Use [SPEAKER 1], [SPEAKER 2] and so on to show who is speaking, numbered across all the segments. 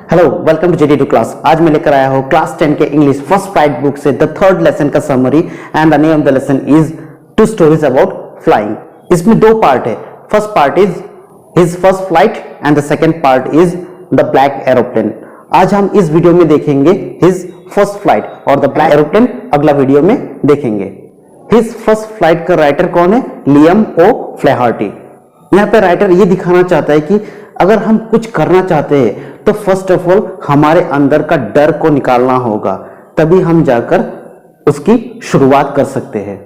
[SPEAKER 1] Hello, welcome to JD2 class. आज मैं लेकर आया हूँ क्लास 10 के इंग्लिश फर्स्ट फ्लाइट बुक से द थर्ड लेसन का summary and the name of the lesson is two stories about flying. इसमें दो पार्ट है। First part is his first flight and the second part is the black aeroplane. आज हम इस video में देखेंगे his first flight और the black aeroplane अगला वीडियो में देखेंगे। हिज फर्स्ट फ्लाइट का राइटर कौन है? लियम ओ फ्लैहर्टी। यहाँ पे राइटर ये दिखाना चाहता है कि अगर हम कुछ करना चाहते हैं तो फर्स्ट ऑफ ऑल हमारे अंदर का डर को निकालना होगा, तभी हम जाकर उसकी शुरुआत कर सकते हैं।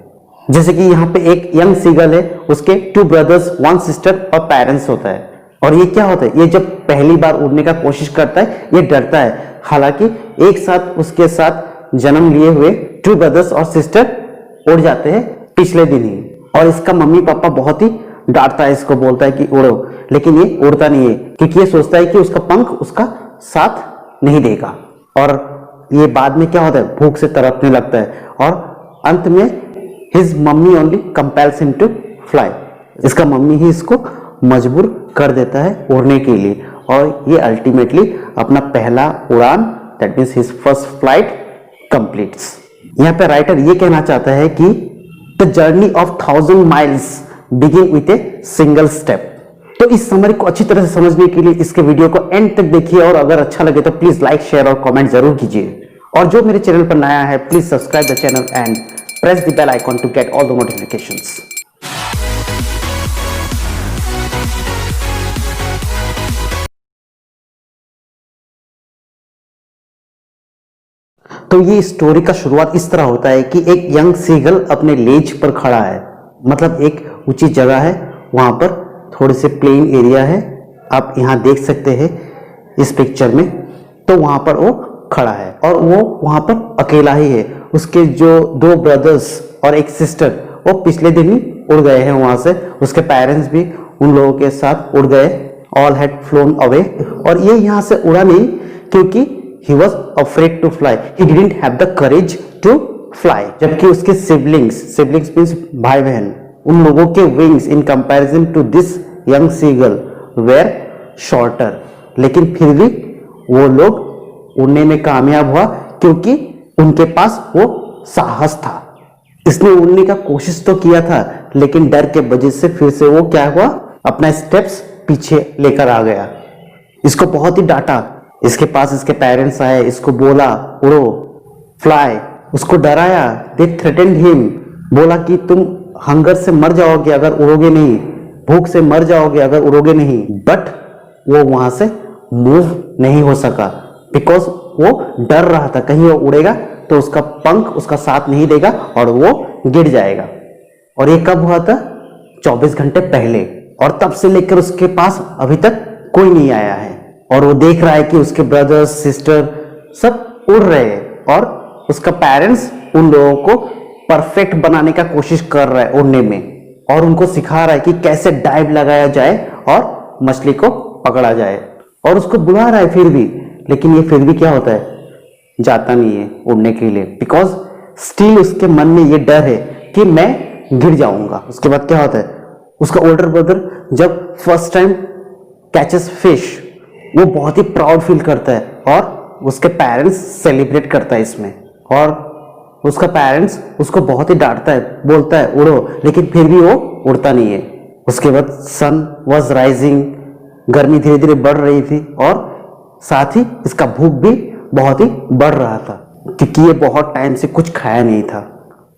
[SPEAKER 1] जैसे कि यहाँ पे एक यंग सीगल है, उसके 2 ब्रदर्स 1 सिस्टर और पेरेंट्स होता है। और ये क्या होता है, ये जब पहली बार उड़ने का कोशिश करता है ये डरता है। हालांकि एक साथ उसके साथ जन्म लिए हुए 2 ब्रदर्स और सिस्टर उड़ जाते हैं पिछले दिन ही, और इसका मम्मी पापा बहुत ही डांटता है, इसको बोलता है कि उड़ो, लेकिन ये उड़ता नहीं है क्योंकि ये सोचता है कि उसका पंख उसका साथ नहीं देगा। और ये बाद में क्या होता है, भूख से तड़पने लगता है और अंत में his mummy only compels him to fly. इसका मम्मी ही इसको मजबूर कर देता है उड़ने के लिए, और ये अल्टीमेटली अपना पहला उड़ान that means his first flight completes. यहाँ पे राइटर ये कहना चाहता है कि the journey of 1000 miles begin with a single step. तो इस समरी को अच्छी तरह से समझने के लिए इसके वीडियो को एंड तक देखिए, और अगर अच्छा लगे तो प्लीज लाइक, शेयर और कमेंट जरूर कीजिए। और जो मेरे चैनल पर नया है please subscribe the channel and press the bell icon to get all the notifications. तो ये स्टोरी का शुरुआत इस तरह होता है कि एक यंग सीगल अपने लेज पर खड़ा है, मतलब एक ऊंची जगह है, वहां पर थोड़े से प्लेन एरिया है, आप यहां देख सकते हैं इस पिक्चर में। तो वहां पर वो खड़ा है और वो वहां पर अकेला ही है। उसके जो 2 ब्रदर्स और एक सिस्टर वो पिछले दिन ही उड़ गए हैं वहां से, उसके पेरेंट्स भी उन लोगों के साथ उड़ गए, ऑल हैड फ्लोन अवे। और ये यहां से उड़ा नहीं क्योंकि he was afraid to fly, he didn't have the courage to fly। जबकि उसके siblings means भाई बहन, उन लोगों के wings in comparison to this young seagull were shorter, लेकिन फिर भी वो लोग उड़ने में कामयाब हुआ क्योंकि उनके पास वो साहस था। इसने उड़ने का कोशिश तो किया था, लेकिन डर के वजह से फिर से वो क्या हुआ, अपना स्टेप्स पीछे लेकर आ गया। इसको बहुत ही डांटा, इसके पास इसके पेरेंट्स आए, इसको बोला उड़ो, फ्लाई, उसको डराया, दे थ्रेटेंड हिम, बोला कि तुम हंगर से मर जाओगे अगर उड़ोगे नहीं, भूख से मर जाओगे अगर उड़ोगे नहीं। बट वो वहां से मूव नहीं हो सका बिकॉज वो डर रहा था कहीं वो उड़ेगा तो उसका पंख उसका साथ नहीं देगा और वो गिर जाएगा। और ये कब हुआ था? 24 घंटे पहले। और तब से लेकर उसके पास अभी तक कोई नहीं आया है, और वो देख रहा है कि उसके ब्रदर्स सिस्टर सब उड़ रहे हैं, और उसका पेरेंट्स उन लोगों को परफेक्ट बनाने का कोशिश कर रहा है उड़ने में, और उनको सिखा रहा है कि कैसे डाइव लगाया जाए और मछली को पकड़ा जाए, और उसको बुला रहा है फिर भी, लेकिन ये फिर भी क्या होता है, जाता नहीं है उड़ने के लिए बिकॉज स्टिल उसके मन में ये डर है कि मैं गिर जाऊंगा। उसके बाद क्या होता है, उसका ओल्डर ब्रदर जब फर्स्ट टाइम कैचेस फिश, वो बहुत ही प्राउड फील करता है और उसके पेरेंट्स सेलिब्रेट करता है इसमें, और उसका पेरेंट्स उसको बहुत ही डांटता है, बोलता है उड़ो, लेकिन फिर भी वो उड़ता नहीं है। उसके बाद सन वाज राइजिंग, गर्मी धीरे धीरे बढ़ रही थी, और साथ ही इसका भूख भी बहुत ही बढ़ रहा था क्योंकि ये बहुत टाइम से कुछ खाया नहीं था।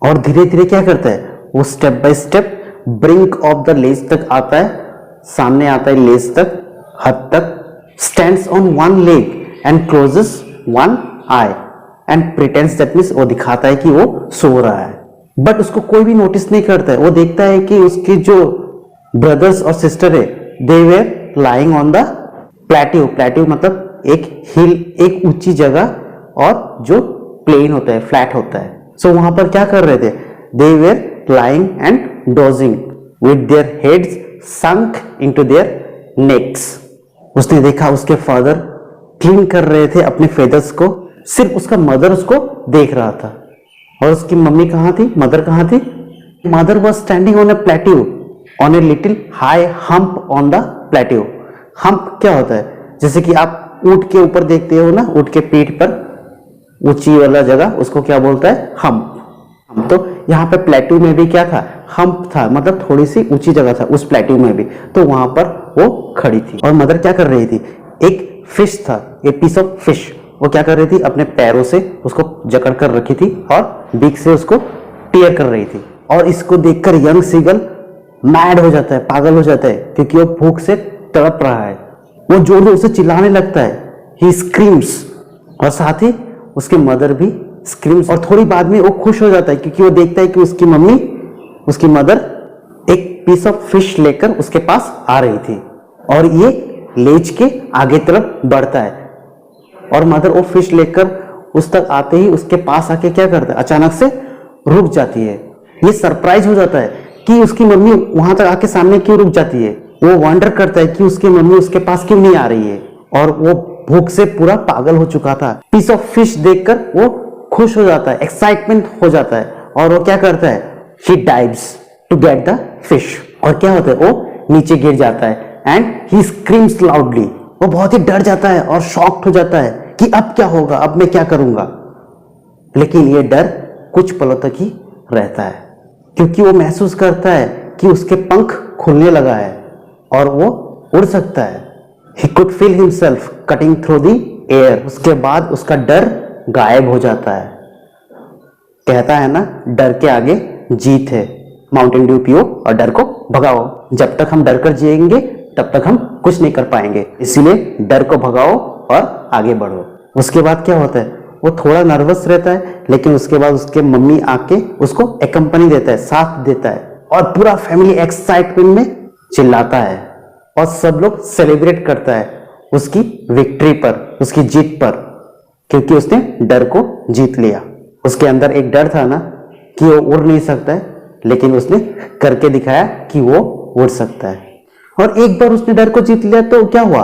[SPEAKER 1] और धीरे धीरे क्या करता है, वो step by step brink of the ledge तक आता है, सामने आता है लेज तक, हद तक, stands on one leg and closes one eye and pretends that means वो दिखाता है कि वो सो रहा है। बट उसको कोई भी नोटिस नहीं करता है। वो देखता है कि उसके जो ब्रदर्स और सिस्टर है they were lying on the plateau मतलब एक हिल, एक ऊंची जगह, और जो प्लेन होता है, फ्लैट होता है। सो वहां पर क्या कर रहे थे, they were lying and dozing with their heads sunk into their necks। उसने देखा उसके फादर क्लीन कर रहे थे अपने फेदर्स को, सिर्फ उसका मदर उसको देख रहा था। और उसकी मम्मी कहाँ थी, मदर कहाँ थी? Mother was standing on A plateau on a little high hump on the plateau. Hump क्या होता है, जैसे कि आप ऊंट के ऊपर देखते हो ना, ऊंट के पीठ पर ऊंची वाला जगह, उसको क्या बोलता है? हम्प। तो यहाँ पे प्लेट्यू में भी क्या था? हम्प था, मतलब थोड़ी सी ऊंची जगह था उस प्लेट्यू में भी। तो वहां पर वो खड़ी थी और मदर क्या कर रही थी? एक फिश था, एक पीस ऑफ फिश, वो क्या कर रही थी? अपने पैरों से उसको जकड़ कर रखी थी और बीक से उसको टीयर कर रही थी। और इसको देखकर यंग सीगल मैड हो जाता है, पागल हो जाता है, क्योंकि वो भूख से तड़प रहा है। वो जोर जोर से चिल्लाने लगता है, ही स्क्रीम्स, और साथ ही उसकी मदर भी स्क्रीम्स। और थोड़ी बाद में वो खुश हो जाता है, क्योंकि वो देखता है कि उसकी मम्मी, उसकी मदर एक पीस ऑफ फिश लेकर उसके पास आ रही थी और ये लेज के आगे तरफ बढ़ता है। और मदर वो फिश लेकर उस तक आते ही उसके पास आके क्या करता है? अचानक से रुक जाती है। ये सरप्राइज हो जाता है कि उसकी मम्मी वहां तक आके सामने क्यों रुक जाती है। वो वंडर करता है कि उसकी मम्मी उसके पास क्यों नहीं आ रही है, और वो भूख से पूरा पागल हो चुका था। पीस ऑफ फिश देखकर वो खुश हो जाता है, एक्साइटमेंट हो जाता है, और वो क्या करता है? He dives to get the fish. और क्या होता है? वो नीचे गिर जाता है एंड ही स्क्रीम्स लाउडली। वो बहुत ही डर जाता है और शॉक्ड हो जाता है कि अब क्या होगा, अब मैं क्या करूंगा। लेकिन ये डर कुछ पलों तक ही रहता है, क्योंकि वो महसूस करता है कि उसके पंख खुलने लगा है और वो उड़ सकता है। He could feel himself cutting through the air। उसके बाद उसका डर गायब हो जाता है। कहता है ना, डर के आगे जीत है। माउंटेन ड्यू पियो और डर को भगाओ। जब तक हम डर कर जिएंगे तब तक हम कुछ नहीं कर पाएंगे, इसीलिए डर को भगाओ और आगे बढ़ो। उसके बाद क्या होता है? वो थोड़ा नर्वस रहता है, लेकिन उसके बाद उसके मम्मी आके उसको एकम्पनी देता है, साथ देता है, और पूरा फैमिली एक्साइटमेंट में चिल्लाता है और सब लोग सेलिब्रेट करता है उसकी विक्ट्री पर, उसकी जीत पर, क्योंकि उसने डर को जीत लिया। उसके अंदर एक डर था ना कि वो उड़ नहीं सकता है, लेकिन उसने करके दिखाया कि वो उड़ सकता है। और एक बार उसने डर को जीत लिया तो क्या हुआ?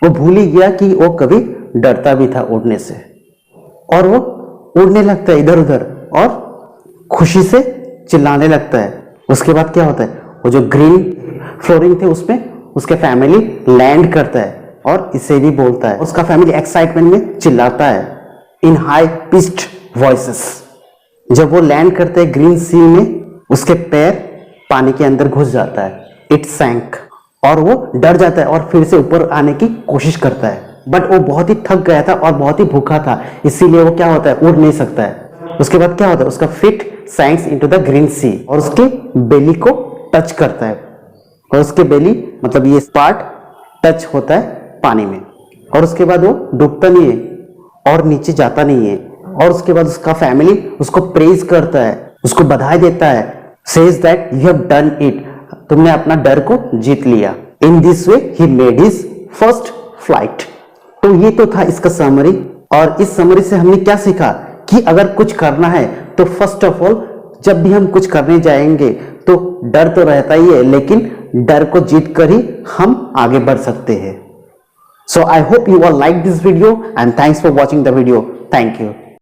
[SPEAKER 1] वो भूल ही गया कि वो कभी डरता भी था उड़ने से, और वो उड़ने लगता है इधर उधर और खुशी से चिल्लाने लगता है। उसके बाद क्या होता है? वो जो ग्रीन फ्लोरिंग थे उसमें उसके फैमिली लैंड करता है और इसे भी बोलता है। उसका फैमिली एक्साइटमेंट में चिल्लाता है इन हाई पिच्ड वॉइसेस। जब वो लैंड करते हैं ग्रीन सी में, उसके पैर पानी के अंदर घुस जाता है, इट सैंक, और वो डर जाता है और फिर से ऊपर आने की कोशिश करता है। बट वो बहुत ही थक गया था और बहुत ही भूखा था, इसीलिए वो क्या होता है? उड़ नहीं सकता है। उसके बाद क्या होता है? उसका फिट सैंक्स इनटू द ग्रीन सी और उसके बेली को टच करता है, और उसके बेली मतलब ये पार्ट टच होता है पानी में, और उसके बाद वो डूबता नहीं है और नीचे जाता नहीं है। और उसके बाद उसका फैमिली उसको प्रेज करता है, उसको बधाई देता है, says that you have done it, तुमने अपना डर को जीत लिया। In this way he made his first flight. तो ये तो था इसका समरी, और इस समरी से हमने क्या सीखा कि अगर कुछ करना है तो फर्स्ट ऑफ ऑल जब भी हम कुछ करने जाएंगे तो डर तो रहता ही है, लेकिन डर को जीत कर ही हम आगे बढ़ सकते हैं। So I hope you all like this video and thanks for watching the video. Thank you.